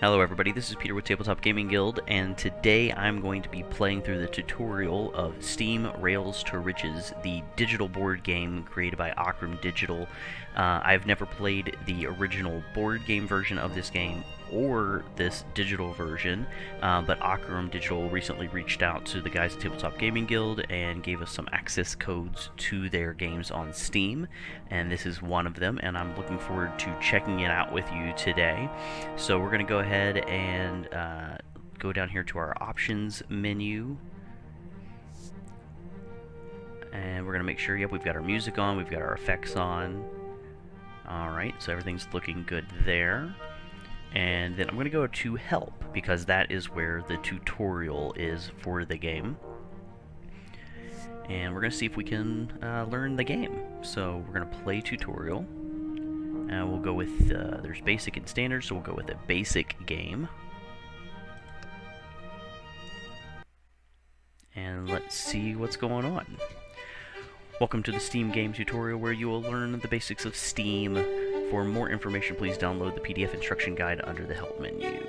Hello everybody, this is Peter with Tabletop Gaming Guild, and today I'm going to be playing through the tutorial of Steam Rails to Riches, the digital board game created by Ephraim Digital. I've never played the original board game version of this game or this digital version, but Ephraim Digital recently reached out to the guys at Tabletop Gaming Guild and gave us some access codes to their games on Steam, and this is one of them, and I'm looking forward to checking it out with you today. So we're going to go ahead and go down here to our options menu, and we're going to make sure, yep, we've got our music on, we've got our effects on. Alright, so everything's looking good there. And then I'm going to go to help, because that is where the tutorial is for the game. And we're going to see if we can learn the game. So we're going to play tutorial. And we'll go with, there's basic and standard, so we'll go with a basic game. And let's see what's going on. Welcome to the Steam game tutorial, where you will learn the basics of Steam. For more information, please download the PDF instruction guide under the help menu.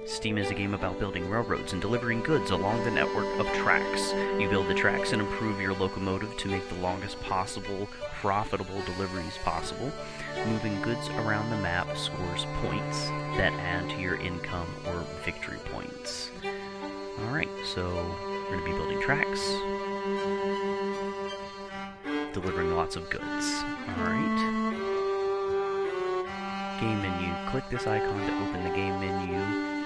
Steam is a game about building railroads and delivering goods along the network of tracks. You build the tracks and improve your locomotive to make the longest possible profitable deliveries possible. Moving goods around the map scores points that add to your income or victory points. Alright, so we're going to be building tracks, delivering lots of goods. Alright. Game menu. Click this icon to open the game menu.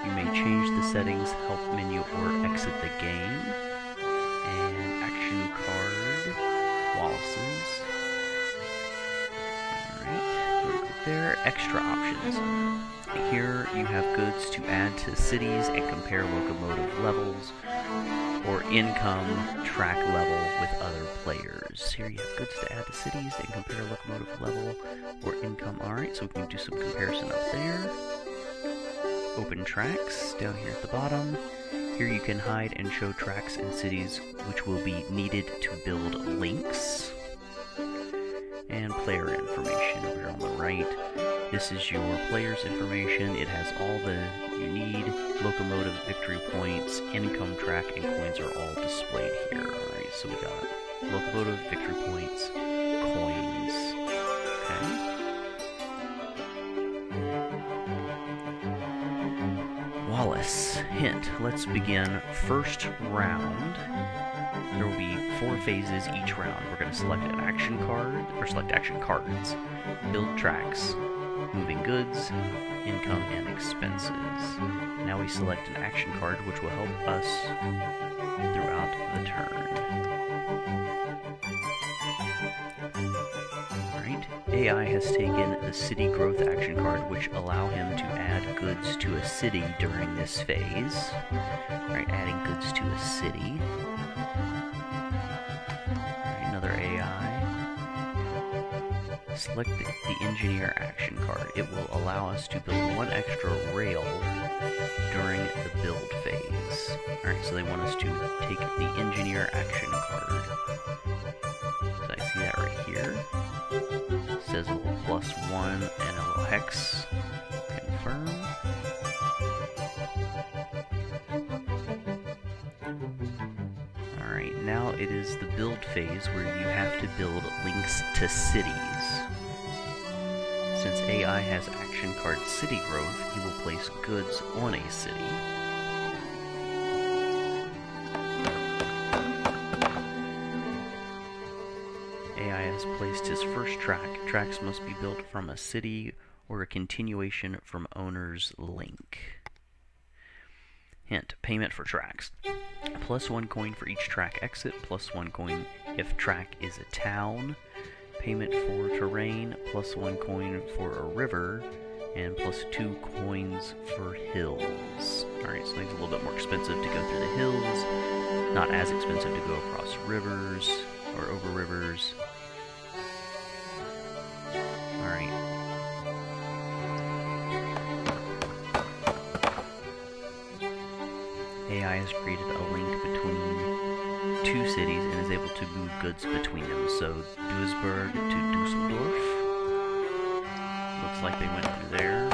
You may change the settings, help menu, or exit the game. And action card, Wallace's. Alright, click there. Extra options. Here you have goods to add to cities and compare locomotive levels or income track level with other players. Here you have goods to add to cities and compare locomotive level or income. Alright, so we can do some comparison up there. Open tracks down here at the bottom. Here you can hide and show tracks and cities which will be needed to build links. And player information over here on the right. This is your player's information. It has all the you need. Locomotive, victory points, income track, and coins are all displayed here. Alright, so we got locomotive, victory points, coins. Okay. Wallace. Hint. Let's begin first round. There will be 4 phases each round. We're going to select an action card, or select action cards, build tracks, moving goods, income, and expenses. Now we select an action card which will help us throughout the turn. Alright, AI has taken the city growth action card, which allow him to add goods to a city during this phase. Alright, adding goods to a city. Alright, another AI. Select the engineer action card. It will allow us to build 1 extra rail during the build phase. Alright, so they want us to take the engineer action card. So I see that right here. It says a little +1 and a little hex. Confirm. Alright, now it is the build phase where you have to build links to cities. Since AI has action card city growth, he will place goods on a city. AI has placed his first track. Tracks must be built from a city or a continuation from owner's link. Hint, payment for tracks. +1 coin for each track exit, +1 coin if track is a town. Payment for terrain, +1 coin for a river, and +2 coins for hills. Alright, so things a little bit more expensive to go through the hills, not as expensive to go across rivers, or over rivers. Alright. AI has created a link between 2 cities and is able to move goods between them. So Duisburg to Dusseldorf. Looks like they went through there.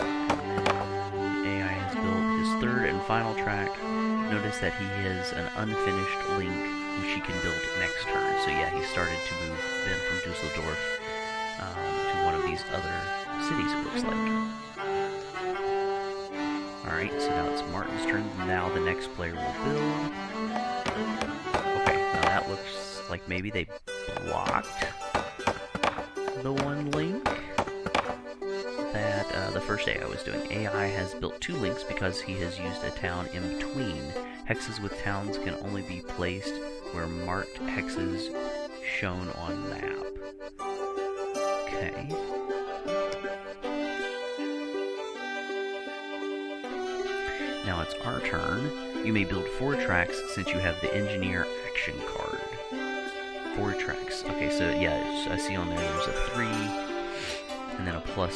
final track, notice that he has an unfinished link which he can build next turn. So yeah, he started to move then from Dusseldorf to one of these other cities, it looks like. Alright, so now it's Martin's turn. Now the next player will build. Okay, now that looks like maybe they blocked the one link that the first AI was doing. AI has built 2 links because he has used a town in between. Hexes with towns can only be placed where marked hexes shown on map. Okay. Now it's our turn. You may build 4 tracks since you have the engineer action card. 4 tracks. Okay, so yeah, I see on there there's a 3 and then a +1.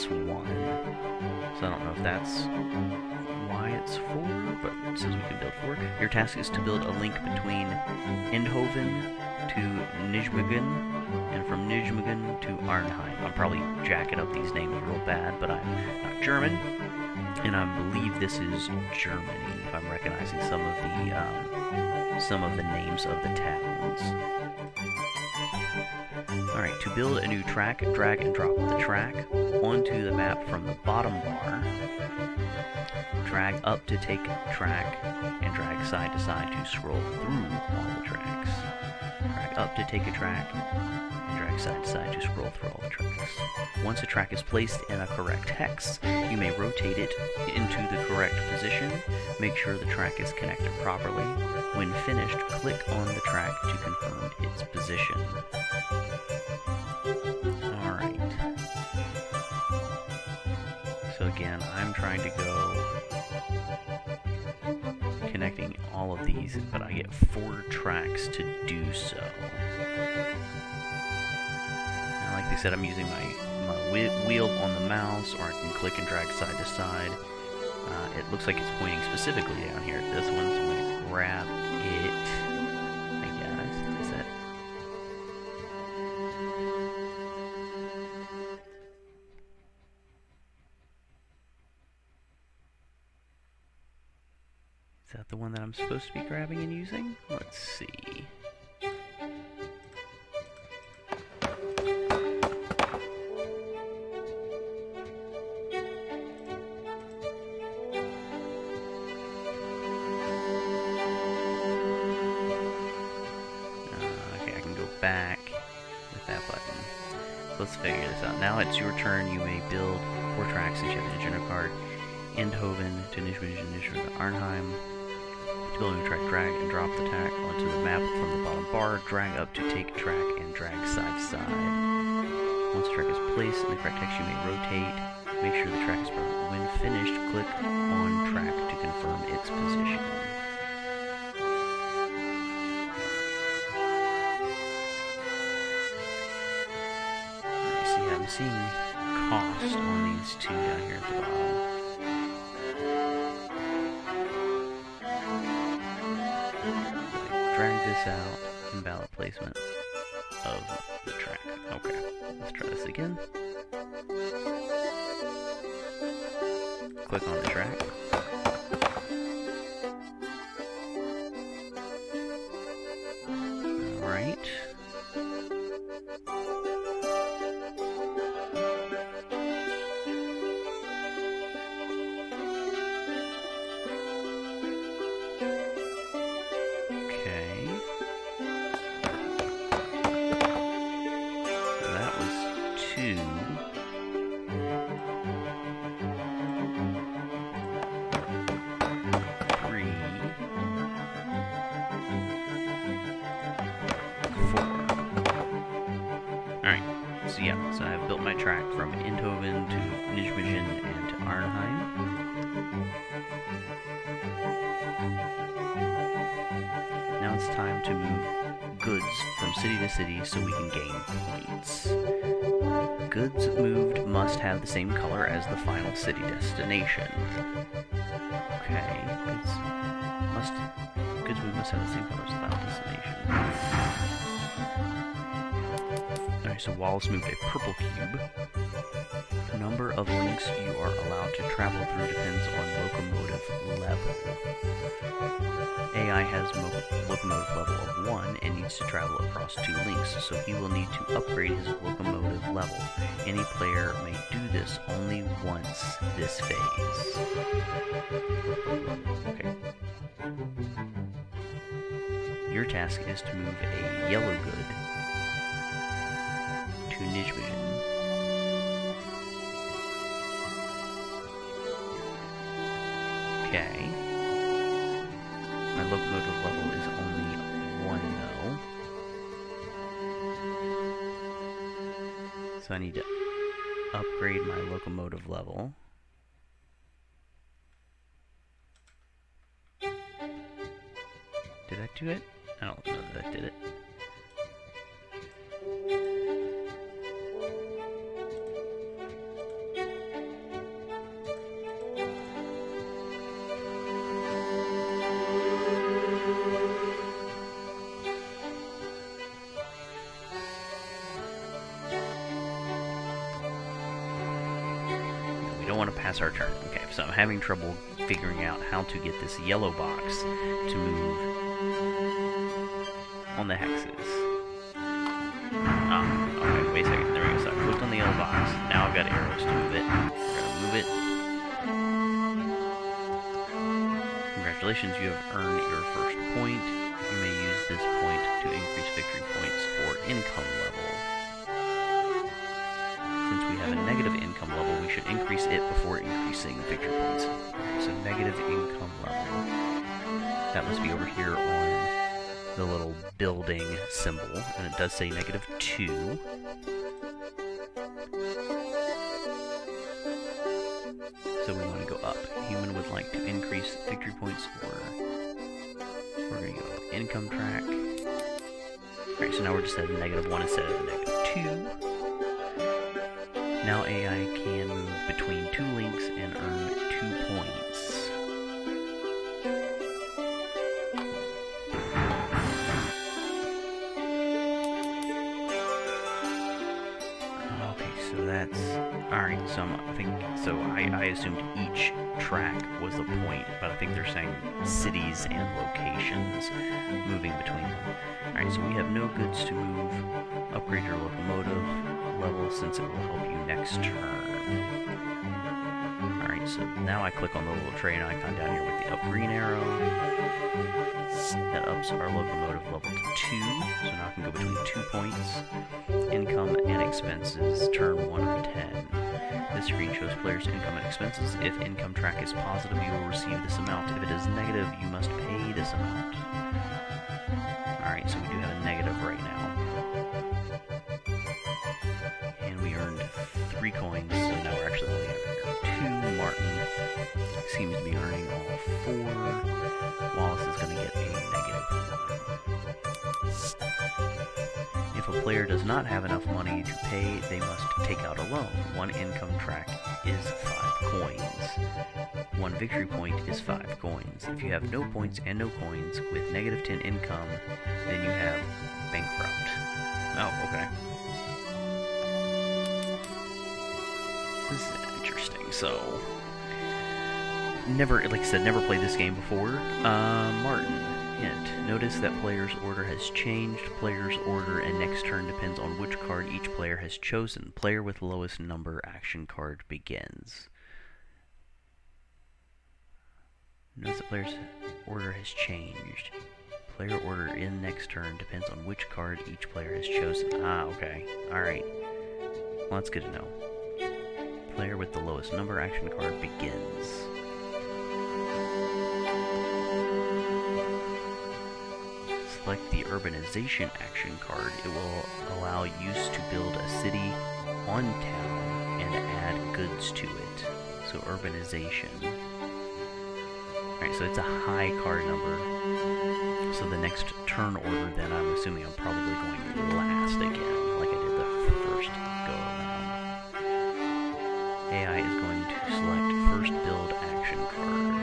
So I don't know if that's why it's 4, but it says we can build 4. Your task is to build a link between Eindhoven to Nijmegen, and from Nijmegen to Arnhem. I'm probably jacking up these names real bad, but I'm not German, and I believe this is Germany, if I'm recognizing some of the names of the towns. Alright, to build a new track, drag and drop the track onto the map from the bottom bar. Drag up to take track, and drag side to side to scroll through all the tracks. Drag up to take a track, and drag side to side to scroll through all the tracks. Once a track is placed in a correct hex, you may rotate it into the correct position. Make sure the track is connected properly. When finished, click on the track to confirm its position. Alright. So again, I'm trying to go connecting all of these, but I get 4 tracks to do so. And like they said, I'm using my wheel on the mouse, or I can click and drag side to side. It looks like it's pointing specifically down here at this one, so I'm going to grab it, I guess. Is that... Is that the one that I'm supposed to be grabbing and using? Let's see. Okay, I can go back with that button. Let's figure this out. Now it's your turn. You may build 4 tracks since you have the agenda card. Eindhoven to Nijmegen to Arnhem. To build a new track, drag and drop the track onto the map from the bottom bar. Drag up to take track and drag side to side. Once the track is placed in the correct hex, you may rotate. Make sure the track is present. When finished, click on track to confirm its position. I'm seeing cost on these 2 down here at the bottom. Drag this out, invalid placement of the track. Okay, let's try this again. Click on the track. Alright. So yeah, so I've built my track from Eindhoven to Nijmegen and to Arnhem. Now it's time to move goods from city to city so we can gain points. Goods moved must have the same color as the final city destination. Okay, goods moved must have the same color as the final destination. Alright, Alright, so Wallace moved a purple cube. The number of links you are allowed to travel through depends on locomotive level. AI has locomotive level of 1 and needs to travel across 2 links, so he will need to upgrade his locomotive level. Any player may do this only once this phase. Okay. Your task is to move a yellow good to Nijvision. Okay. My locomotive level is only 1 though. So I need to upgrade my locomotive level. Did that do it? I don't know that that did it. Don't want to pass our turn. Okay, so I'm having trouble figuring out how to get this yellow box to move on the hexes. Okay, wait a second. There we go. So I clicked on the yellow box. Now I've got arrows to move it. We're going to move it. Congratulations, you have earned your first point. You may use this point to increase victory points or income level. Since we have a negative income level, we should increase it before increasing victory points. So negative income level. That must be over here on the little building symbol, and it does say -2. So we want to go up. Human would like to increase victory points, or we're going to go income track. Alright, so now we're just at a -1 instead of a -2. Now AI can move between 2 links and earn 2 points. Okay, so that's... Alright, so I assumed each track was a point, but I think they're saying cities and locations, moving between them. Alright, so we have no goods to move. Upgrade your locomotive level since it will help you next turn. Alright, so now I click on the little train icon down here with the up green arrow. That ups our locomotive level to 2, so now I can go between 2 points. Income and expenses, turn 1 of 10. This screen shows players' income and expenses. If income track is positive, you will receive this amount. If it is negative, you must pay this amount. Alright, so we do have a negative right now. And we earned 3 coins, so now we're actually only having 2. Martin seems to be earning all 4. Wallace is going to get a -1. If a player does not have enough money to pay, they must take out a loan. 1 income track is 5 coins. 1 victory point is 5 coins. If you have no points and no coins with -10 income, then you have bankrupt. Oh, okay. This is interesting. So, like I said, never played this game before. Martin. Hint. Notice that player's order has changed. Player's order and next turn depends on which card each player has chosen. Player with lowest number action card begins. Notice that player's order has changed. Player order in next turn depends on which card each player has chosen. Ah, okay. Alright. Well, that's good to know. Player with the lowest number action card begins. Select the urbanization action card. It will allow use to build a city on town and add goods to it. So urbanization. Alright, so it's a high card number. So the next turn order, then I'm assuming I'm probably going last again, like I did the first go around. AI is going to select first build action card.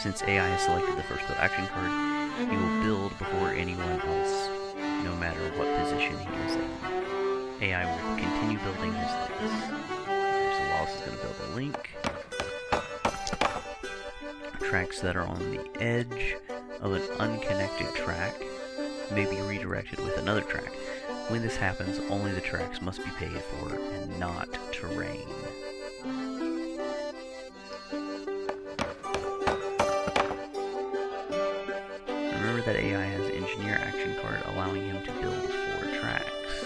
Since AI has selected the first build action card, he will build before anyone else, no matter what position he is in. AI will continue building his links. So Wallace is going to build a link. Tracks that are on the edge of an unconnected track may be redirected with another track. When this happens, only the tracks must be paid for and not terrain. Remember that AI has an engineer action card allowing him to build 4 tracks.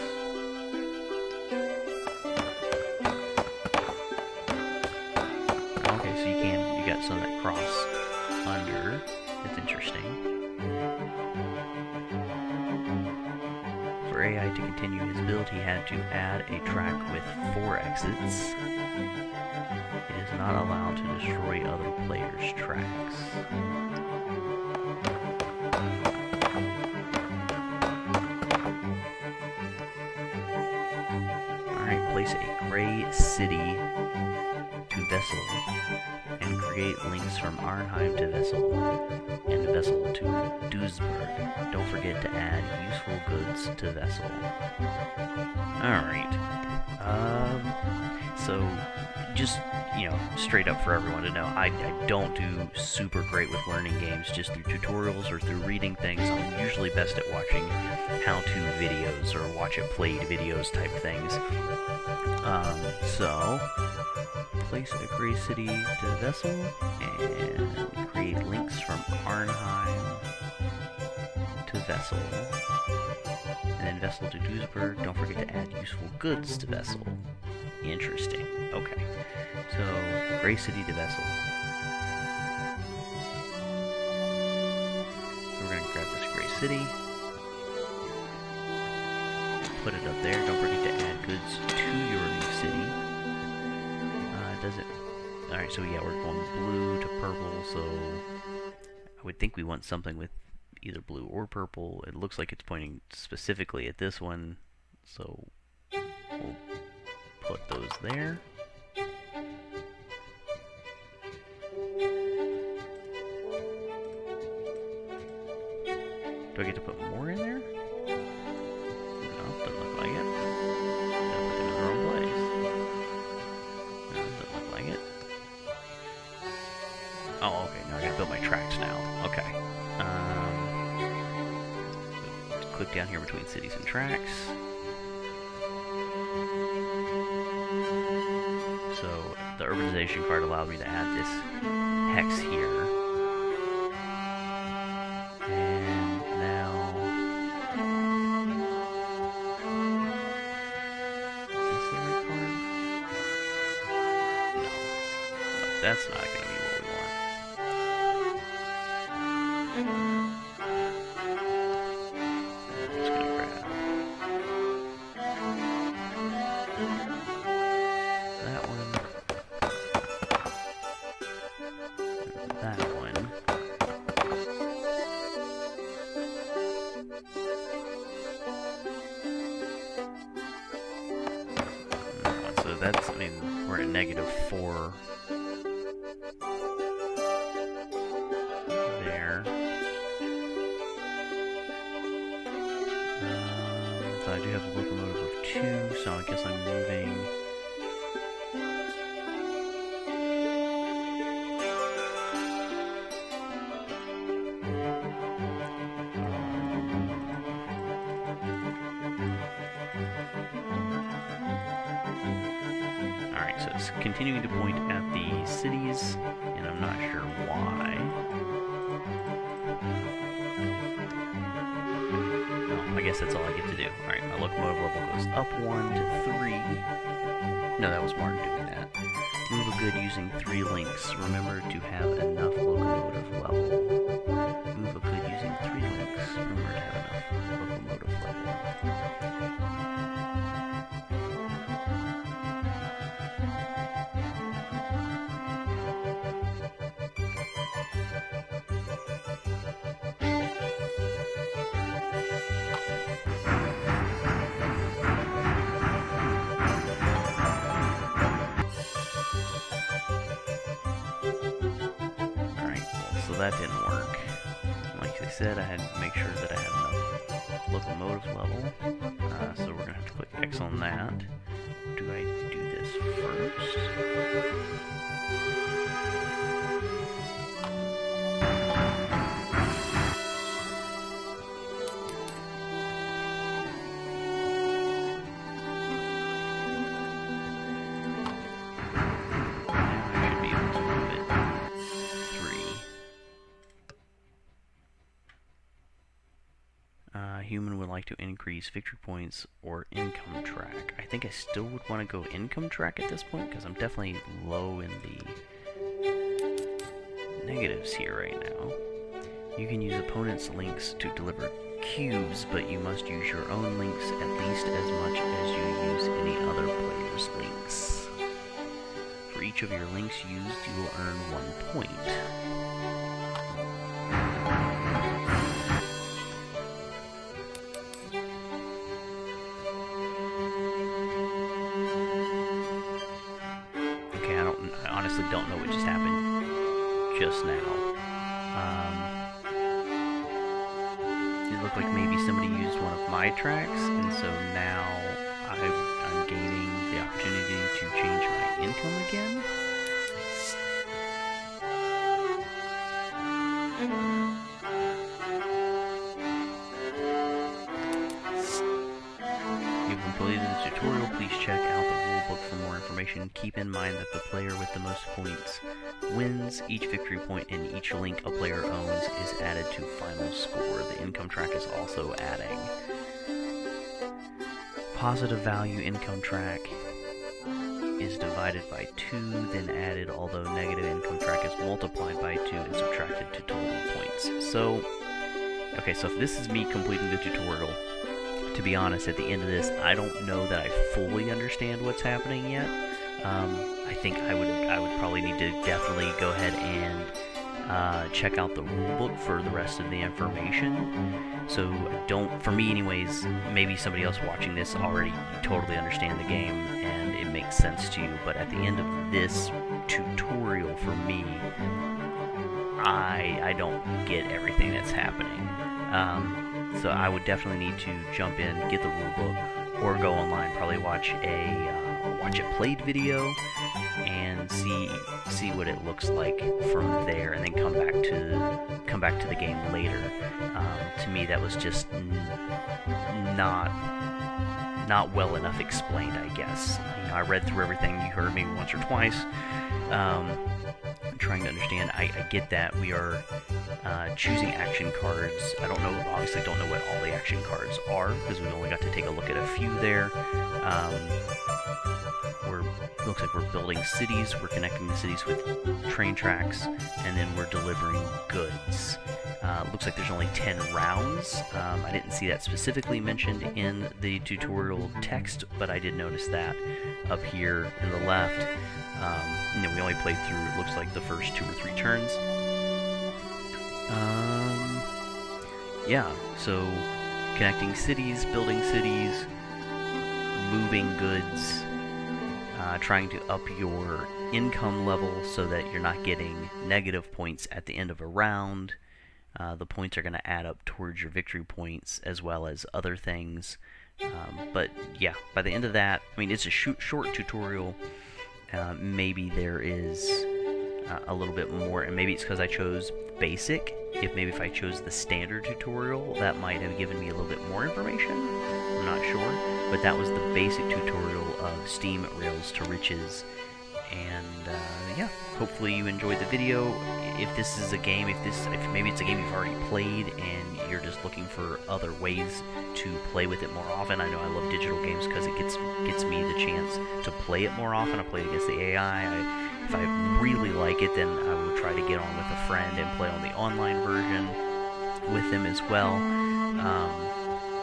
Okay, so you got some that cross under. That's interesting. For AI to continue his build, he had to add a track with 4 exits. It is not allowed to destroy other players' tracks. Alright, place a gray city to Vessel and create links from Arnheim to Vessel and Vessel to Duisburg. Don't forget to add useful goods to Vessel. Alright. So, just, straight up for everyone to know, I don't do super great with learning games just through tutorials or through reading things. I'm usually best at watching how-to videos or watch it played videos type things. So, place a gray city to Vessel and create links from Arnheim to Vessel. And then Vessel to Duisburg. Don't forget to add useful goods to Vessel. Interesting. Okay. So, gray city to Vessel. So we're going to grab this gray city. Put it up there. Don't forget to add goods to your new city. Does it? Alright, so yeah, we're going blue to purple, so I would think we want something with either blue or purple. It looks like it's pointing specifically at this one, so we'll put those there. Do I get to put more in there? No, doesn't look like it. Did I put them in the wrong place? No, doesn't look like it. Oh, okay, now I gotta build my tracks now. Okay. So click down here between cities and tracks. So the urbanization card allowed me to add this hex here. And now... Is this the right card? No. That's not going to be what we want. I'm just going to grab that one. That one. So that's, I mean, we're at -4 there. So I do have a locomotive of 2, so I guess I'm moving. Alright, so it's continuing to point at the cities, and I'm not sure why. Oh, I guess that's all I get to do. Alright, my locomotive level goes up 1 to 3. No, that was Martin doing that. Move a good using 3 links. Remember to have enough locomotive level. Move a good using 3 links. Remember to have enough locomotive level. that didn't work. Like I said, I had to make sure that I had enough locomotive level. So we're gonna have to click X on that. Do I do this first? Human would like to increase victory points or income track. I think I still would want to go income track at this point because I'm definitely low in the negatives here right now. You can use opponents' links to deliver cubes, but you must use your own links at least as much as you use any other player's links. For each of your links used, you will earn 1 point. Don't know what just happened just now. It looked like maybe somebody used one of my tracks, and so now I'm gaining the opportunity to change my income again. You've completed the tutorial. Please check out the rulebook for more information. Keep in mind that the player with the most points wins. Each victory point and each link a player owns is added to final score. The income track is also adding. Positive value income track is divided by 2, then added, although negative income track is multiplied by 2 and subtracted to total points. So, okay, so if this is me completing the tutorial, to be honest, at the end of this, I don't know that I fully understand what's happening yet. I think I would probably need to definitely go ahead and check out the rulebook for the rest of the information. So for me anyways, maybe somebody else watching this already totally understand the game and it makes sense to you, but at the end of this tutorial for me, I don't get everything that's happening. So I would definitely need to jump in, get the rulebook, or go online, probably watch a played video and see what it looks like from there, and then come back to the game later. To me, that was just not well enough explained, I guess. You know, I read through everything. You heard me once or twice. Trying to understand. I get that we are choosing action cards. I don't know, obviously don't know what all the action cards are, because we only got to take a look at a few there. Looks like we're building cities, we're connecting the cities with train tracks, and then we're delivering goods. Looks like there's only 10 rounds. I didn't see that specifically mentioned in the tutorial text, but I did notice that up here in the left. You know, we only played through, it looks like, the first 2 or 3 turns. Yeah, so connecting cities, building cities, moving goods, trying to up your income level so that you're not getting negative points at the end of a round. The points are going to add up towards your victory points as well as other things. But yeah, by the end of that, I mean, it's a short tutorial. Maybe there is a little bit more, and maybe it's because I chose basic. Maybe if I chose the standard tutorial, that might have given me a little bit more information. I'm not sure, but that was the basic tutorial of Steam Rails to Riches. And yeah, hopefully you enjoyed the video. If this is a game, if maybe it's a game you've already played and you're just looking for other ways to play with it more often. I know I love digital games because it gets me the chance to play it more often. I played against the AI. If I really like it, then I will try to get on with a friend and play on the online version with them as well.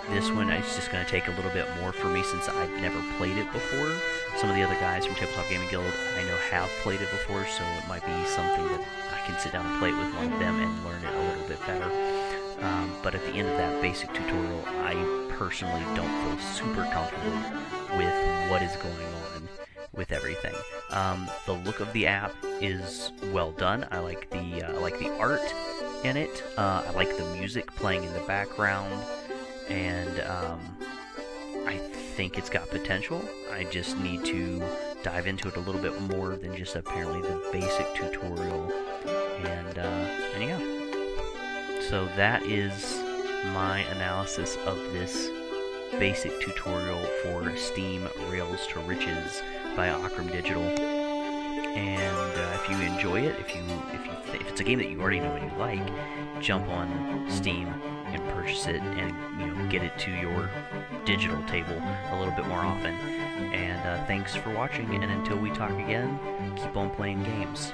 This one is just going to take a little bit more for me since I've never played it before. Some of the other guys from Tabletop Gaming Guild I know have played it before, so it might be something that I can sit down and play it with one of them and learn it a little bit better. But at the end of that basic tutorial, I personally don't feel super comfortable with what is going on with everything. The look of the app is well done. I like the art. in it. I like the music playing in the background, and I think it's got potential. I just need to dive into it a little bit more than just apparently the basic tutorial, and yeah. So that is my analysis of this basic tutorial for Steam Rails to Riches by Ephraim Digital. And if you enjoy it, if it's a game that you already know and you like, jump on Steam and purchase it, and get it to your digital table a little bit more often. And thanks for watching, and until we talk again, keep on playing games.